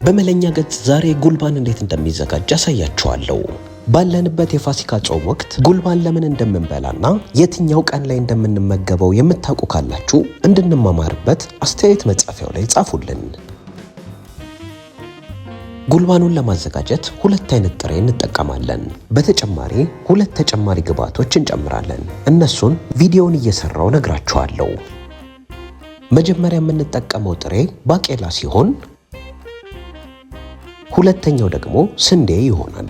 በመለኛ ገጽ ዛሬ ጉልባን እንዴት እንደሚዘጋጅ አሳያችኋለሁ። ባለንበት የፋሲካ ጾም ወቅት ጉልባን ለምን እንደምንበላና የትኛው ቀን ላይ እንደምንመገበው የምታውቁ ካላችሁ እንድንማማርበት አስተያየት መጻፊያው ላይ ጻፉልን። ጉልባኑን ለማዘጋጀት ሁለት አይነት ጥሬ እንጠቀማለን። በተጨማሪ ሁለት ተጨማሪ ግብአቶች እንጨምራለን። እነሱን ቪዲዮውን እየሰራው ነግራችኋለሁ። መጀመሪያ የምንጠቀመው ጥሬ ባቄላ ሲሆን ሁለተኛው ደግሞ ስንዴ ይሆናል።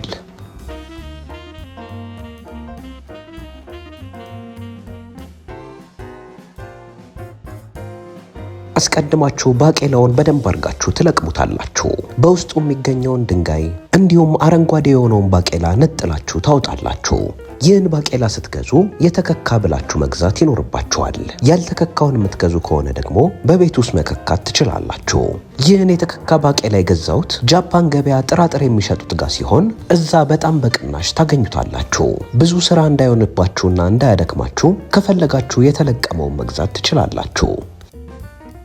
አስቀድማችሁ ባቄላውን በደንብ አድርጋችሁ ትለቅሙታላችሁ። በውስጡ የሚገኘውን ድንጋይ እንዲሁም አረንጓዴ የሆነውን ባቄላ ነጥላችሁ ታውጣላችሁ። ይህን ባቄላ ስትገዙ የተከካ ብላችሁ መግዛት ይኖርባችኋል። ያልተከካውን የምትገዙ ከሆነ ደግሞ በቤት ውስጥ መከካት ትችላላችሁ። ይህን የተከካ ባቄላ የገዛሁት ጃፓን ገበያ ጥራጥሬ የሚሸጡት ጋር ሲሆን እዛ በጣም በቅናሽ ታገኙታላችሁ። ብዙ ስራ እንዳይሆንባችሁና እንዳያደክማችሁ ከፈለጋችሁ የተለቀመውን መግዛት ትችላላችሁ።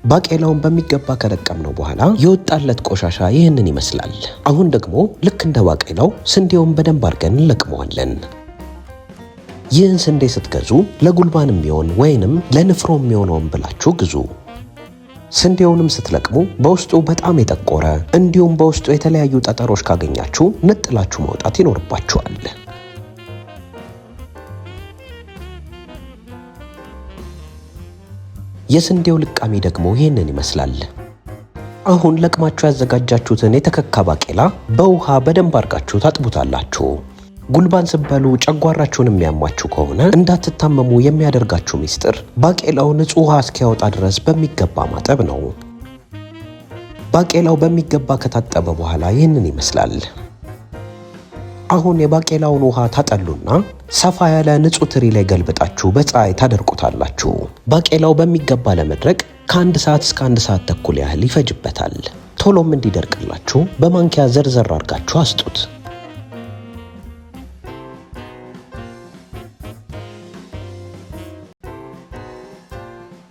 ባቄላውን በሚገባ ከለቀምነው በኋላ የወጣለት ቆሻሻ ይህንን ይመስላል። አሁን ደግሞ ልክ እንደ ባቄላው ስንዴውን በደንብ አድርገን እንለቅመዋለን። ይህን ስንዴ ስትገዙ ለጉልባን የሚሆን ወይንም ለንፍሮ የሚሆነውን ብላችሁ ግዙ። ስንዴውንም ስትለቅሙ በውስጡ በጣም የጠቆረ እንዲሁም በውስጡ የተለያዩ ጠጠሮች ካገኛችሁ ነጥላችሁ ማውጣት ይኖርባችኋል። የስንዴው ልቃሚ ደግሞ ይህንን ይመስላል። አሁን ለቅማችሁ ያዘጋጃችሁትን የተከካ ባቄላ በውሃ በደንብ አድርጋችሁ ታጥቡታላችሁ። ጉልባን ስትበሉ ጨጓራችሁን የሚያሟችሁ ከሆነ እንዳትታመሙ የሚያደርጋችሁ ሚስጥር ባቄላው ንጹህ ውሃ እስኪያወጣ ድረስ በሚገባ ማጠብ ነው። ባቄላው በሚገባ ከታጠበ በኋላ ይህንን ይመስላል። አሁን የባቄላውን ውሃ ታጠሉና ሰፋ ያለ ንጹህ ትሪ ላይ ገልብጣችሁ በፀሐይ ታደርቁታላችሁ። ባቄላው በሚገባ ለመድረቅ ከ1 ሰዓት እስከ 1 ሰዓት ተኩል ያህል ይፈጅበታል። ቶሎም እንዲደርቅላችሁ በማንኪያ ዘርዘር አድርጋችሁ አስጡት።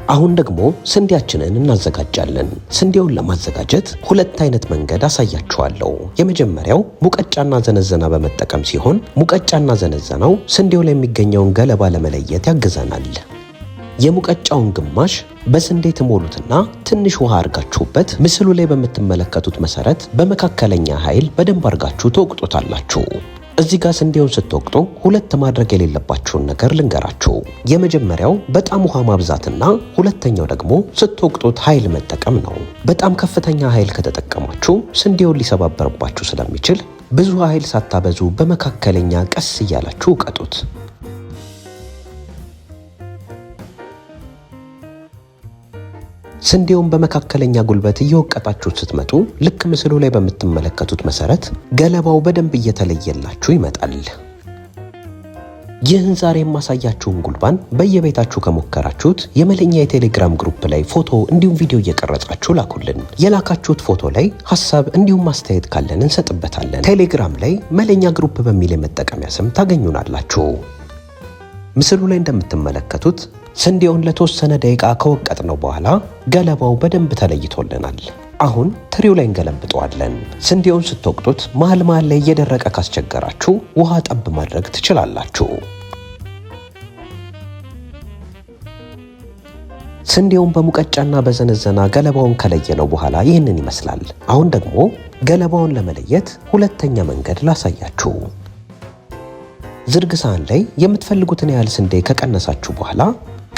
አሁን ደግሞ ስንዴያችንን እናዘጋጃለን። ስንዴውን ለማዘጋጀት ሁለት አይነት መንገድ አሳያችኋለሁ። የመጀመሪያው ሙቀጫና ዘነዘና በመጠቀም ሲሆን ሙቀጫና ዘነዘናው ስንዴው ላይ የሚገኘውን ገለባ ለመለየት ያግዘናል። የሙቀጫውን ግማሽ በስንዴ ትሞሉትና ትንሽ ውሃ አድርጋችሁበት ምስሉ ላይ በምትመለከቱት መሰረት በመካከለኛ ኃይል በደንብ አድርጋችሁ ተወቅጦታላችሁ። እዚህ ጋር ስንዴውን ስትወቅጡ ሁለት ማድረግ የሌለባችሁን ነገር ልንገራችሁ። የመጀመሪያው በጣም ውሃ ማብዛትና ሁለተኛው ደግሞ ስትወቅጡት ኃይል መጠቀም ነው። በጣም ከፍተኛ ኃይል ከተጠቀማችሁ ስንዴውን ሊሰባበርባችሁ ስለሚችል ብዙ ኃይል ሳታበዙ በመካከለኛ ቀስ እያላችሁ ውቀጡት። ስንዴውን በመካከለኛ ጉልበት እየወቀጣችሁት ስትመጡ ልክ ምስሉ ላይ በምትመለከቱት መሰረት ገለባው በደንብ እየተለየላችሁ ይመጣል። ይህን ዛሬ የማሳያችሁን ጉልባን በየቤታችሁ ከሞከራችሁት የመለኛ የቴሌግራም ግሩፕ ላይ ፎቶ እንዲሁም ቪዲዮ እየቀረጻችሁ ላኩልን። የላካችሁት ፎቶ ላይ ሐሳብ እንዲሁም ማስተያየት ካለን እንሰጥበታለን። ቴሌግራም ላይ መለኛ ግሩፕ በሚል የመጠቀሚያ ስም ታገኙናላችሁ። ምስሉ ላይ እንደምትመለከቱት ስንዴውን ለተወሰነ ደቂቃ ከወቀጥነው በኋላ ገለባው በደንብ ተለይቶልናል። አሁን ትሪው ላይ እንገለብጠዋለን። ስንዴውን ስትወቅጡት መሃል ላይ እየደረቀ ካስቸገራችሁ ውሃ ጠብ ማድረግ ትችላላችሁ። ስንዴውን በሙቀጫና በዘነዘና ገለባውን ከለየነው በኋላ ይህንን ይመስላል። አሁን ደግሞ ገለባውን ለመለየት ሁለተኛ መንገድ ላሳያችሁ። ዝርግ ሳህን ላይ የምትፈልጉትን ያህል ስንዴ ከቀነሳችሁ በኋላ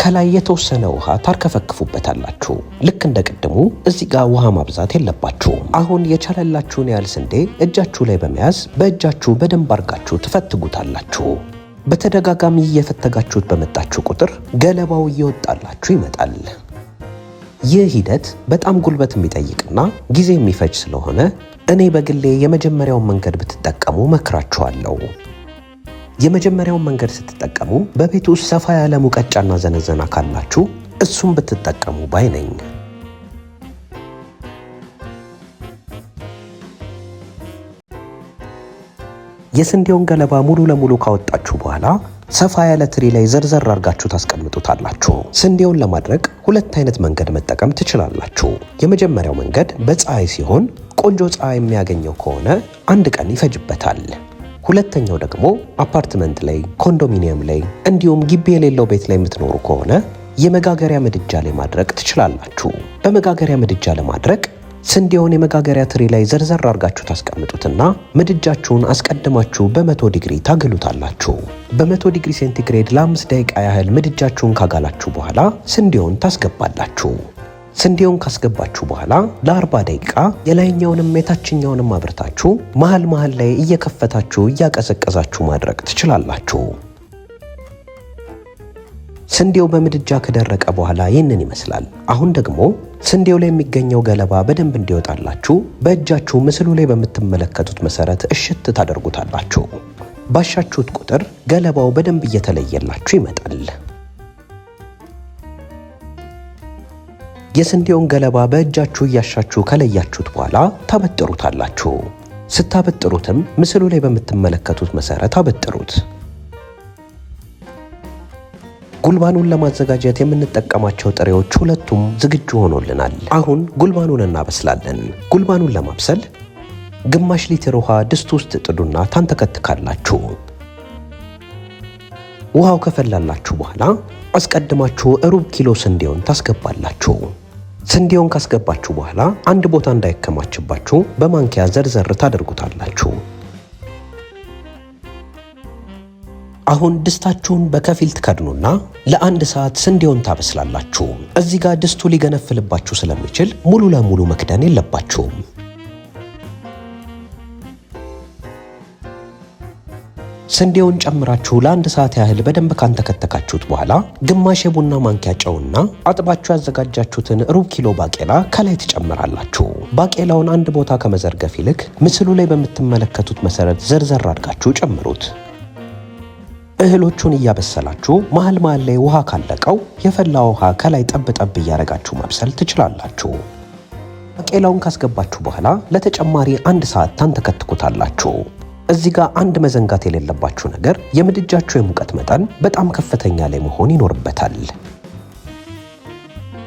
ከላይ የተወሰነ ውሃ ታርከፈክፉበታላችሁ። ልክ እንደ ቅድሙ እዚህ ጋር ውሃ ማብዛት የለባችሁም። አሁን የቻለላችሁን ያህል ስንዴ እጃችሁ ላይ በመያዝ በእጃችሁ በደንብ አድርጋችሁ ትፈትጉታላችሁ። በተደጋጋሚ እየፈተጋችሁት በመጣችሁ ቁጥር ገለባው እየወጣላችሁ ይመጣል። ይህ ሂደት በጣም ጉልበት የሚጠይቅና ጊዜ የሚፈጅ ስለሆነ እኔ በግሌ የመጀመሪያውን መንገድ ብትጠቀሙ መክራችኋለሁ። የመጀመሪያውን መንገድ ስትጠቀሙ በቤት ውስጥ ሰፋ ያለ ሙቀጫና ዘነዘና ካላችሁ እሱን ብትጠቀሙ ባይ ነኝ። የስንዴውን ገለባ ሙሉ ለሙሉ ካወጣችሁ በኋላ ሰፋ ያለ ትሪ ላይ ዘርዘር አድርጋችሁ ታስቀምጡታላችሁ። ስንዴውን ለማድረቅ ሁለት አይነት መንገድ መጠቀም ትችላላችሁ። የመጀመሪያው መንገድ በፀሐይ ሲሆን ቆንጆ ፀሐይ የሚያገኘው ከሆነ 1 ቀን ይፈጅበታል። ሁለተኛው ደግሞ አፓርትመንት ላይ፣ ኮንዶሚኒየም ላይ እንዲሁም ግቢ የሌለው ቤት ላይ የምትኖሩ ከሆነ የመጋገሪያ ምድጃ ላይ ማድረግ ትችላላችሁ። በመጋገሪያ ምድጃ ለማድረግ ስንዴውን የመጋገሪያ ትሪ ላይ ዘርዘር አድርጋችሁ ታስቀምጡትና ምድጃችሁን አስቀድማችሁ በ100 ዲግሪ ታግሉታላችሁ። በ100 ዲግሪ ሴንቲግሬድ ለ5 ደቂቃ ያህል ምድጃችሁን ካጋላችሁ በኋላ ስንዴውን ታስገባላችሁ። ስንዴውን ካስገባችሁ በኋላ ለ40 ደቂቃ የላይኛውንም የታችኛውንም አብርታችሁ መሃል ላይ እየከፈታችሁ እያቀዘቀዛችሁ ማድረግ ትችላላችሁ። ስንዴው በምድጃ ከደረቀ በኋላ ይህንን ይመስላል። አሁን ደግሞ ስንዴው ላይ የሚገኘው ገለባ በደንብ እንዲወጣላችሁ በእጃችሁ ምስሉ ላይ በምትመለከቱት መሰረት እሽት ታደርጉታላችሁ። ባሻችሁት ቁጥር ገለባው በደንብ እየተለየላችሁ ይመጣል። የስንዴውን ገለባ በእጃችሁ እያሻችሁ ከለያችሁት በኋላ ታበጥሩታላችሁ። ስታበጥሩትም ምስሉ ላይ በምትመለከቱት መሰረት አበጥሩት። ጉልባኑን ለማዘጋጀት የምንጠቀማቸው ጥሬዎች ሁለቱም ዝግጁ ሆኖልናል። አሁን ጉልባኑን እናበስላለን። ጉልባኑን ለማብሰል ግማሽ ሊትር ውሃ ድስት ውስጥ ጥዱና ታንተከትካላችሁ። ውሃው ከፈላላችሁ በኋላ አስቀድማችሁ ሩብ ኪሎ ስንዴውን ታስገባላችሁ። ስንዴውን ካስገባችሁ በኋላ አንድ ቦታ እንዳይከማችባችሁ በማንኪያ ዘርዘር ታደርጉታላችሁ። አሁን ድስታችሁን በከፊል ትከድኑና ለ1 ሰዓት ስንዴውን ታበስላላችሁ። እዚህ ጋር ድስቱ ሊገነፍልባችሁ ስለሚችል ሙሉ ለሙሉ መክደን የለባችሁም። ስንዴውን ጨምራችሁ ለ1 ሰዓት ያህል በደንብ ካንተከተካችሁት በኋላ ግማሽ የቡና ማንኪያ ጨውና አጥባችሁ ያዘጋጃችሁትን ሩብ ኪሎ ባቄላ ከላይ ትጨምራላችሁ። ባቄላውን አንድ ቦታ ከመዘርገፍ ይልቅ ምስሉ ላይ በምትመለከቱት መሰረት ዘርዘር አድርጋችሁ ጨምሩት። እህሎቹን እያበሰላችሁ መሃል ላይ ውሃ ካለቀው የፈላ ውሃ ከላይ ጠብ እያረጋችሁ ማብሰል ትችላላችሁ። ባቄላውን ካስገባችሁ በኋላ ለተጨማሪ 1 ሰዓት ታንተከትኩታላችሁ። እዚህ ጋር አንድ መዘንጋት የሌለባችሁ ነገር የምድጃችሁ የሙቀት መጠን በጣም ከፍተኛ ላይ መሆን ይኖርበታል።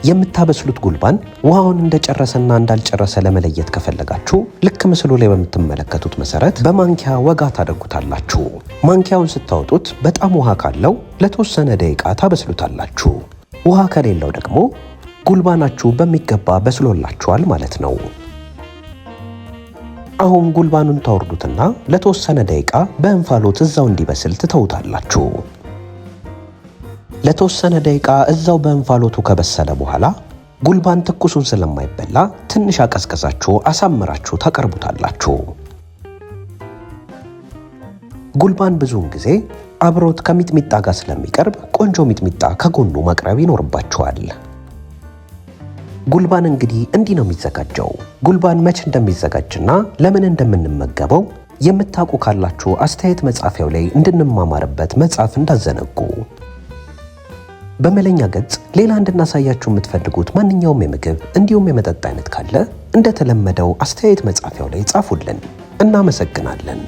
የምታበስሉት ጉልባን ውሃውን እንደጨረሰና እንዳልጨረሰ ለመለየት ከፈለጋችሁ ልክ ምስሉ ላይ በምትመለከቱት መሰረት በማንኪያ ወጋ ታደርጉታላችሁ። ማንኪያውን ስታወጡት በጣም ውሃ ካለው ለተወሰነ ደቂቃ ታበስሉታላችሁ። ውሃ ከሌለው ደግሞ ጉልባናችሁ በሚገባ በስሎላችኋል ማለት ነው። አሁን ጉልባኑን ታወርዱትና ለተወሰነ ደቂቃ በእንፋሎት እዛው እንዲበስል ትተውታላችሁ። ለተወሰነ ደቂቃ እዛው በእንፋሎቱ ከበሰለ በኋላ ጉልባን ትኩሱን ስለማይበላ ትንሽ አቀዝቅዛችሁ አሳምራችሁ ታቀርቡታላችሁ። ጉልባን ብዙውን ጊዜ አብሮት ከሚጥሚጣ ጋር ስለሚቀርብ ቆንጆ ሚጥሚጣ ከጎኑ ማቅረብ ይኖርባችኋል። ጉልባን እንግዲህ እንዲህ ነው የሚዘጋጀው። ጉልባን መቼ እንደሚዘጋጅና ለምን እንደምንመገበው የምታውቁ ካላችሁ አስተያየት መጻፊያው ላይ እንድንማማርበት መጻፍ እንዳዘነጉ። በመለኛ ገጽ ሌላ እንድናሳያችሁ የምትፈልጉት ማንኛውም የምግብ እንዲሁም የመጠጥ አይነት ካለ እንደተለመደው አስተያየት መጻፊያው ላይ ጻፉልን። እናመሰግናለን።